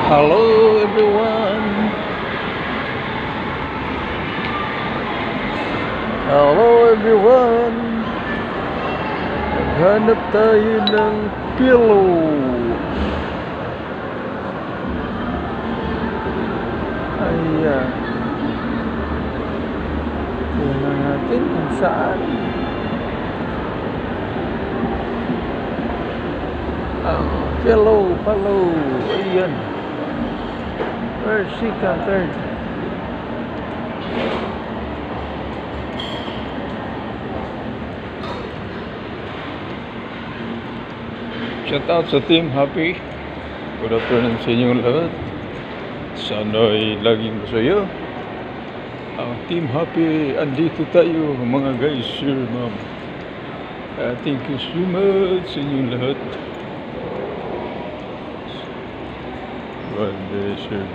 Hello everyone. Hello everyone. Naghanap tayo ng pillow. Ayan. Tingnan natin kung saan. Pillow. Ayan. First, second, third. Shout out sa Team Happy. Good afternoon sa inyong lahat. Sana'y laging masaya. Ang Team Happy, andito tayo mga guys, sir, ma'am. Thank you so much sa inyong lahat. God bless you.